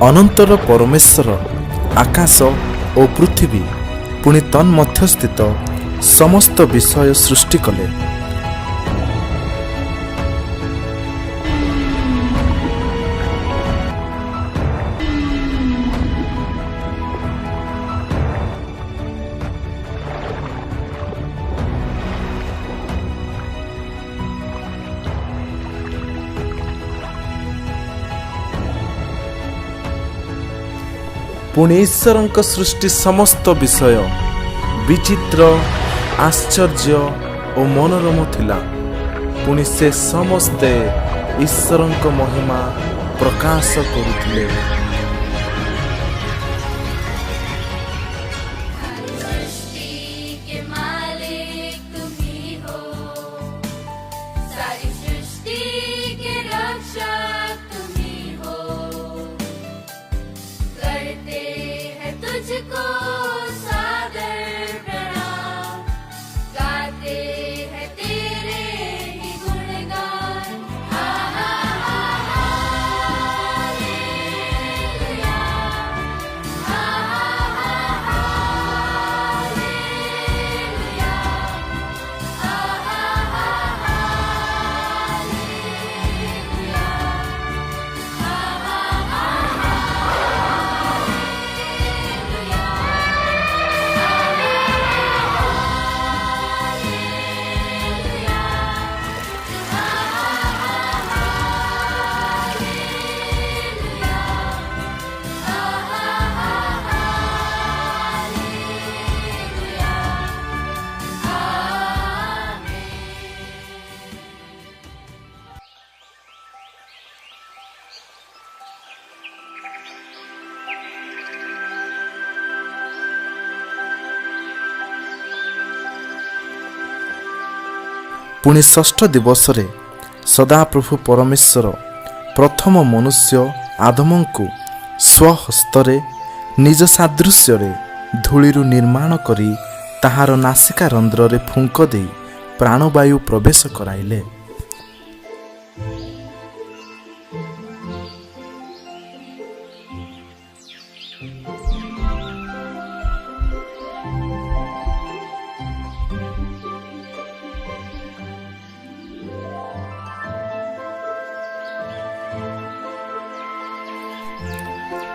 ଅନନ୍ତର ପରମେଶ୍ୱର ଆକାଶ ଓ ପୃଥିବୀ ପୁଣି ତନ୍ମଧ୍ୟସ୍ଥିତ ସମସ୍ତ ବିଷୟ ସୃଷ୍ଟି କଲେ। ପୁଣି ଈଶ୍ୱରଙ୍କ ସୃଷ୍ଟି ସମସ୍ତ ବିଷୟ ବିଚିତ୍ର, ଆଶ୍ଚର୍ଯ୍ୟ ଓ ମନୋରମ ଥିଲା। ପୁଣି ସେ ସମସ୍ତେ ଈଶ୍ୱରଙ୍କ ମହିମା ପ୍ରକାଶ କରୁଥିଲେ। ପୁଣି ଷଷ୍ଠ ଦିବସରେ ସଦାପ୍ରଭୁ ପରମେଶ୍ୱର ପ୍ରଥମ ମନୁଷ୍ୟ ଆଦମଙ୍କୁ ସ୍ୱହସ୍ତରେ ନିଜ ସାଦୃଶ୍ୟରେ ଧୂଳିରୁ ନିର୍ମାଣ କରି ତାହାର ନାସିକା ରନ୍ଧ୍ରରେ ଫୁଙ୍କ ଦେଇ ପ୍ରାଣବାୟୁ ପ୍ରବେଶ କରାଇଲେ।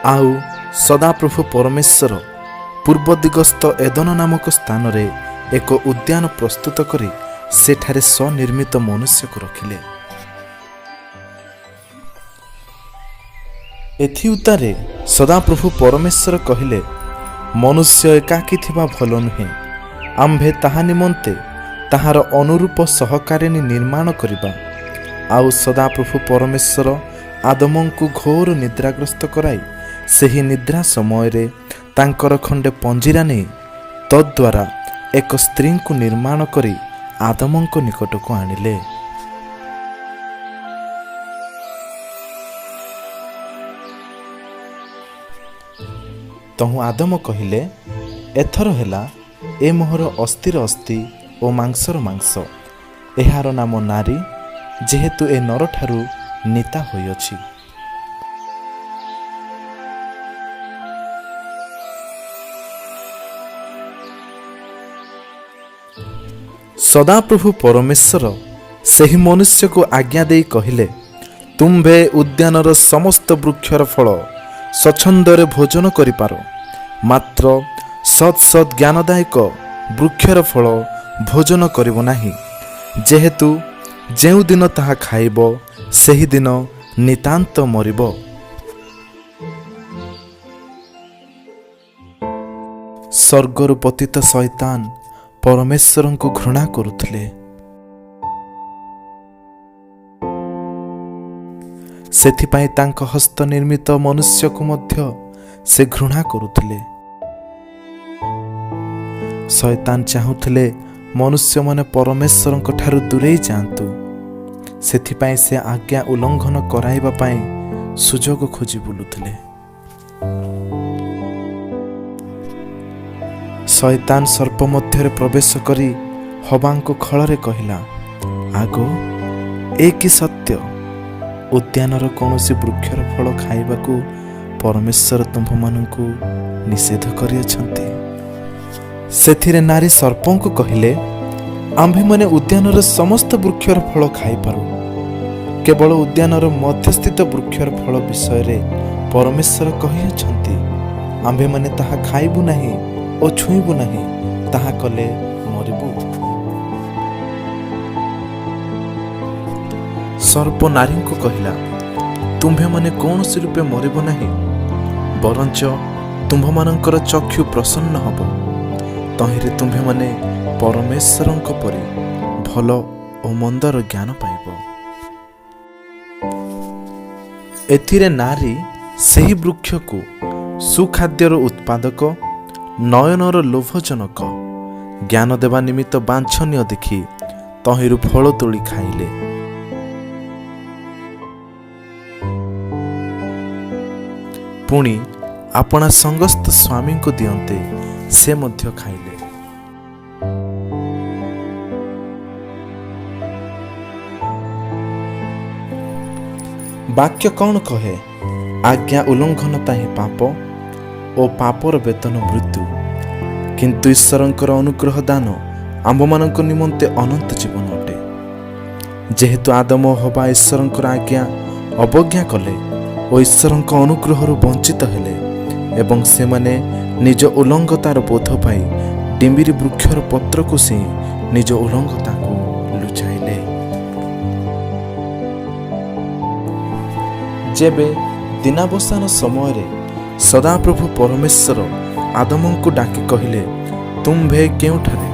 ଆଉ ସଦାପ୍ରଭୁ ପରମେଶ୍ୱର ପୂର୍ବ ଦିଗସ୍ଥ ଏଦନ ନାମକ ସ୍ଥାନରେ ଏକ ଉଦ୍ୟାନ ପ୍ରସ୍ତୁତ କରି ସେଠାରେ ସ୍ୱନିର୍ମିତ ମନୁଷ୍ୟକୁ ରଖିଲେ। ଏଥି ଉତ୍ତାରେ ସଦାପ୍ରଭୁ ପରମେଶ୍ୱର କହିଲେ, ମନୁଷ୍ୟ ଏକାକୀ ଥିବା ଭଲ ନୁହେଁ, ଆମ୍ଭେ ତାହା ନିମନ୍ତେ ତାହାର ଅନୁରୂପ ସହକାରିଣୀ ନିର୍ମାଣ କରିବା। ଆଉ ସଦାପ୍ରଭୁ ପରମେଶ୍ୱର ଆଦମଙ୍କୁ ଘୋର ନିଦ୍ରାଗ୍ରସ୍ତ କରାଇ ସେହି ନିଦ୍ରା ସମୟରେ ତାଙ୍କର ଖଣ୍ଡେ ପଞ୍ଜିରା ନେଇ ତଦ୍ୱାରା ଏକ ସ୍ତ୍ରୀଙ୍କୁ ନିର୍ମାଣ କରି ଆଦମଙ୍କ ନିକଟକୁ ଆଣିଲେ। ତହୁଁ ଆଦମ କହିଲେ, ଏଥର ହେଲା ଏ ମୋହର ଅସ୍ଥିର ଅସ୍ଥି ଓ ମାଂସର ମାଂସ, ଏହାର ନାମ ନାରୀ, ଯେହେତୁ ଏ ନରଠାରୁ ନିତା ହୋଇଅଛି। ସଦାପ୍ରଭୁ ପରମେଶ୍ୱର ସେହି ମନୁଷ୍ୟକୁ ଆଜ୍ଞା ଦେଇ କହିଲେ, ତୁମ୍ଭେ ଉଦ୍ୟାନର ସମସ୍ତ ବୃକ୍ଷର ଫଳ ସ୍ୱଚ୍ଛନ୍ଦରେ ଭୋଜନ କରିପାର, ମାତ୍ର ସତ୍ ସତ୍ ଜ୍ଞାନଦାୟକ ବୃକ୍ଷର ଫଳ ଭୋଜନ କରିବ ନାହିଁ, ଯେହେତୁ ଯେଉଁଦିନ ତାହା ଖାଇବ ସେହିଦିନ ନିତାନ୍ତ ମରିବ। ସ୍ୱର୍ଗରୁ ପତିତ ଶୈତାନ ପରମେଶ୍ୱରଙ୍କୁ ଘୃଣା କରୁଥିଲେ। ସେଥିପାଇଁ ତାଙ୍କ ହସ୍ତ ନିର୍ମିତ ମନୁଷ୍ୟକୁ ମଧ୍ୟ ସେ ଘୃଣା କରୁଥିଲେ। ଶୈତାନ ଚାହୁଁଥିଲେ ମନୁଷ୍ୟମାନେ ପରମେଶ୍ୱରଙ୍କ ଠାରୁ ଦୂରେଇ ଯାଆନ୍ତୁ। ସେଥିପାଇଁ ସେ ଆଜ୍ଞା ଉଲ୍ଲଙ୍ଘନ କରାଇବା ପାଇଁ ସୁଯୋଗ ଖୋଜି ବୁଲୁଥିଲେ। ଶୈତାନ ସର୍ପ ମଧ୍ୟରେ ପ୍ରବେଶ କରି ହବାଙ୍କୁ ଖଳରେ କହିଲା, ଆଗୋ ଏ କି ସତ୍ୟ, ଉଦ୍ୟାନର କୌଣସି ବୃକ୍ଷର ଫଳ ଖାଇବାକୁ परमेश्वर तुम्भମାନଙ୍କୁ ନିଷେଧ କରିଅଛନ୍ତି। ସେଥିରେ ନାରୀ ସର୍ପଙ୍କୁ କହିଲେ, ଆମ୍ଭେମାନେ ଉଦ୍ୟାନର ସମସ୍ତ ବୃକ୍ଷର ଫଳ ଖାଇପାରୁ, କେବଳ ଉଦ୍ୟାନର ମଧ୍ୟସ୍ଥିତ ବୃକ୍ଷର ଫଳ ବିଷୟରେ ପରମେଶ୍ୱର କହିଅଛନ୍ତି, ଆମ୍ଭେମାନେ ତାହା ଖାଇବୁ ନାହିଁ ଓ ଛୁଇଁବୁ ନାହିଁ, ତାହା କଲେ ମରିବୁ। ସର୍ପ ନାରୀଙ୍କୁ କହିଲା, ତୁମ୍ଭେମାନେ କୌଣସି ରୂପେ ମରିବ ନାହିଁ, ବରଞ୍ଚ ତୁମ୍ଭମାନଙ୍କର ଚକ୍ଷୁ ପ୍ରସନ୍ନ ହେବ, ତହିଁରେ ତୁମ୍ଭେମାନେ ପରମେଶ୍ୱରଙ୍କ ପରି ଭଲ ଓ ମନ୍ଦର ଜ୍ଞାନ ପାଇବ। ଏଥିରେ ନାରୀ ସେହି ବୃକ୍ଷକୁ ସୁଖାଦ୍ୟର ଉତ୍ପାଦକ, ନୟନର ଲୋଭଜନକ, ଜ୍ଞାନ ଦେବା ନିମିତ୍ତ ବାଞ୍ଛନୀୟ ଦେଖି ତହିଁରୁ ଫଳ ତୋଳି ଖାଇଲେ। ପୁଣି ଆପଣା ସମସ୍ତ ସ୍ୱାମୀଙ୍କୁ ଦିଅନ୍ତେ, ସେ ମଧ୍ୟ ଖାଇଲେ। ବାକ୍ୟ କ'ଣ କହେ? ଆଜ୍ଞା ଉଲ୍ଲଙ୍ଘନତା ହିଁ ପାପ ଓ ପାପର ବେତନ ମୃତ୍ୟୁ, କିନ୍ତୁ ଈଶ୍ୱରଙ୍କର ଅନୁଗ୍ରହ ଦାନ ଆମ୍ଭମାନଙ୍କ ନିମନ୍ତେ ଅନନ୍ତ ଜୀବନ ଅଟେ। ଯେହେତୁ ଆଦମ ଓ ହବା ଈଶ୍ୱରଙ୍କର ଆଜ୍ଞା ଅବଜ୍ଞା କଲେ ଓ ଈଶ୍ୱରଙ୍କ ଅନୁଗ୍ରହରୁ ବଞ୍ଚିତ ହେଲେ ଏବଂ ସେମାନେ ନିଜ ଉଲ୍ଲଙ୍ଘତାର ବୋଧ ପାଇ ଡିମ୍ବିରି ବୃକ୍ଷର ପତ୍ରକୁ ସିଂ ନିଜ ଉଲ୍ଲଙ୍ଘତାକୁ ଲୁଚାଇଲେ। ଯେବେ ଦିନାବସାନ ସମୟରେ ସଦାପ୍ରଭୁ ପରମେଶ୍ୱର ଆଦମଙ୍କୁ ଡାକି କହିଲେ, ତୁମ୍ଭେ କେଉଁଠାରେ?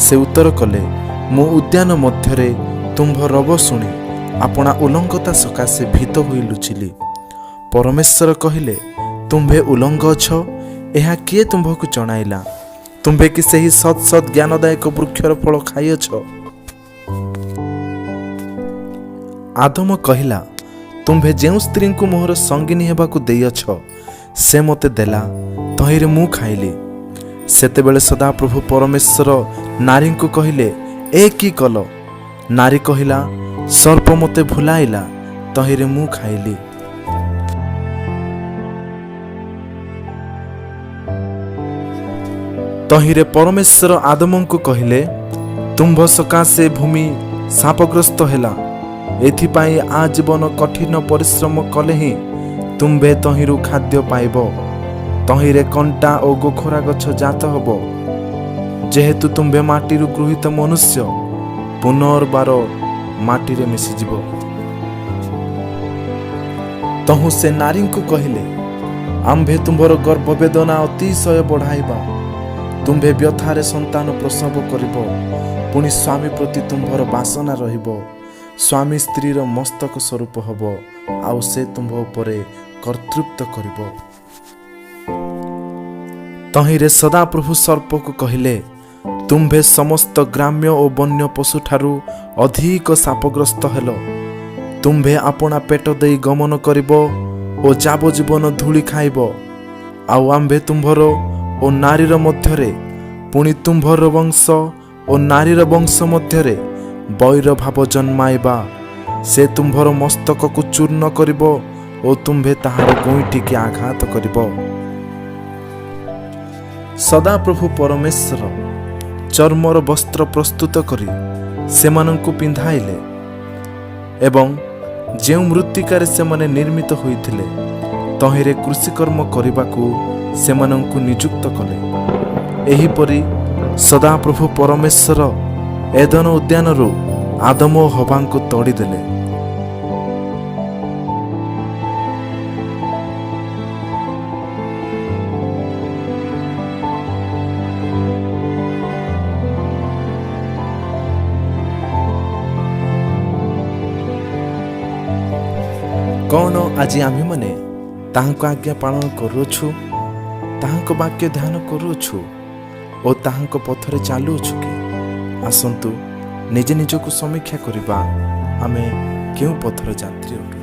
ସେ ଉତ୍ତର କଲେ, ମୁଁ ଉଦ୍ୟାନ ମଧ୍ୟରେ ତୁମ୍ଭ ରବ ଶୁଣି ଆପଣା ଉଲ୍ଲଙ୍ଘତା ସକାଶେ ଭୀତ ହୋଇ ଲୁଚିଲି। ପରମେଶ୍ୱର କହିଲେ, ତୁମ୍ଭେ ଉଲ୍ଲଙ୍ଘ ଅଛ, ଏହା କିଏ ତୁମ୍ଭକୁ ଜଣାଇଲା? ତୁମ୍ଭେ କି ସେହି ସତ୍ ସତ୍ ଜ୍ଞାନଦାୟକ ବୃକ୍ଷର ଫଳ ଖାଇଅଛ? ଆଦମ କହିଲା, ତୁମ୍ଭେ ଯେଉଁ ସ୍ତ୍ରୀଙ୍କୁ ମୋହର ସଙ୍ଗିନୀ ହେବାକୁ ଦେଇଅଛ, ସେ ମୋତେ ଦେଲା, ତହିଁରେ ମୁଁ ଖାଇଲି। ସେତେବେଳେ ସଦାପ୍ରଭୁ ପରମେଶ୍ୱର ନାରୀଙ୍କୁ କହିଲେ, ଏ କି କଲ? ନାରୀ କହିଲା, ସର୍ପ ମୋତେ ଭୁଲାଇଲା, ତହିଁରେ ମୁଁ ଖାଇଲି। ତହିଁରେ ପରମେଶ୍ୱର ଆଦମଙ୍କୁ କହିଲେ, ତୁମ୍ଭ ସକାଶେ ଭୂମି ଶାପଗ୍ରସ୍ତ ହେଲା, ଏଥିପାଇଁ ଆଜୀବନ କଠିନ ପରିଶ୍ରମ କଲେ ହିଁ ତୁମ୍ଭେ ତହିଁରୁ ଖାଦ୍ୟ ପାଇବ। ତହିଁରେ କଣ୍ଟା ଓ ଗୋଖରା ଗଛ ଜାତ ହେବ। ଯେହେତୁ ତୁମ୍ଭେ ମାଟିରୁ ଗୃହୀତ ମନୁଷ୍ୟ, ପୁନର୍ବାର ମାଟିରେ ମିଶିଯିବ। ତହୁଁ ସେ ନାରୀଙ୍କୁ କହିଲେ, ଆମ୍ଭେ ତୁମ୍ଭର ଗର୍ଭବେଦନା ଅତିଶୟ ବଢ଼ାଇବା, ତୁମ୍ଭେ ବ୍ୟଥାରେ ସନ୍ତାନ ପ୍ରସବ କରିବ, ପୁଣି ସ୍ୱାମୀ ପ୍ରତି ତୁମ୍ଭର ବାସନା ରହିବ, ସ୍ୱାମୀ ସ୍ତ୍ରୀର ମସ୍ତକ ସ୍ୱରୂପ ହେବ, ଆଉ ସେ ତୁମ୍ଭ ଉପରେ କର୍ତ୍ତୃତ୍ୱ କରିବ। ତହିଁରେ ସଦାପ୍ରଭୁ ସର୍ପକୁ କହିଲେ, ତୁମ୍ଭେ ସମସ୍ତ ଗ୍ରାମ୍ୟ ଓ ବନ୍ୟ ପଶୁଠାରୁ ଅଧିକ ଶାପଗ୍ରସ୍ତ ହେଲ। ତୁମ୍ଭେ ଆପଣା ପେଟ ଦେଇ ଗମନ କରିବ ଓ ଯାବଜୀବନ ଧୂଳି ଖାଇବ। ଆଉ ଆମ୍ଭେ ତୁମ୍ଭର ଓ ନାରୀର ମଧ୍ୟରେ, ପୁଣି ତୁମ୍ଭର ବଂଶ ଓ ନାରୀର ବଂଶ ମଧ୍ୟରେ ବୈର ଭାବ ଜନ୍ମାଇବା। ସେ ତୁମ୍ଭର ମସ୍ତକକୁ ଚୂର୍ଣ୍ଣ କରିବ ଓ ତୁମ୍ଭେ ତାହାର ଗୁଇଁଠିକି ଆଘାତ କରିବ। ସଦାପ୍ରଭୁ ପରମେଶ୍ୱର ଚର୍ମର ବସ୍ତ୍ର ପ୍ରସ୍ତୁତ କରି ସେମାନଙ୍କୁ ପିନ୍ଧାଇଲେ ଏବଂ ଯେଉଁ ମୃତ୍ତିକାରେ ସେମାନେ ନିର୍ମିତ ହୋଇଥିଲେ, ତହିଁରେ କୃଷିକର୍ମ କରିବାକୁ ସେମାନଙ୍କୁ ନିଯୁକ୍ତ କଲେ। ଏହିପରି ସଦାପ୍ରଭୁ ପରମେଶ୍ୱର ଏଦନ ଉଦ୍ୟାନରୁ ଆଦମ ଓ ହବାଙ୍କୁ ତଡ଼ିଦେଲେ। କ'ଣ ଆଜି ଆମ୍ଭେମାନେ ତାହାଙ୍କ ଆଜ୍ଞା ପାଳନ କରୁଅଛୁ, ତାହାଙ୍କ ବାକ୍ୟ ଧ୍ୟାନ କରୁଅଛୁ ଓ ତାହାଙ୍କ ପଥରେ ଚାଲୁଅଛୁ କି? ଆସନ୍ତୁ ନିଜେ ନିଜକୁ ସମୀକ୍ଷା କରିବା, ଆମେ କେଉଁ ପଥର ଯାତ୍ରୀ ଅଟୁ।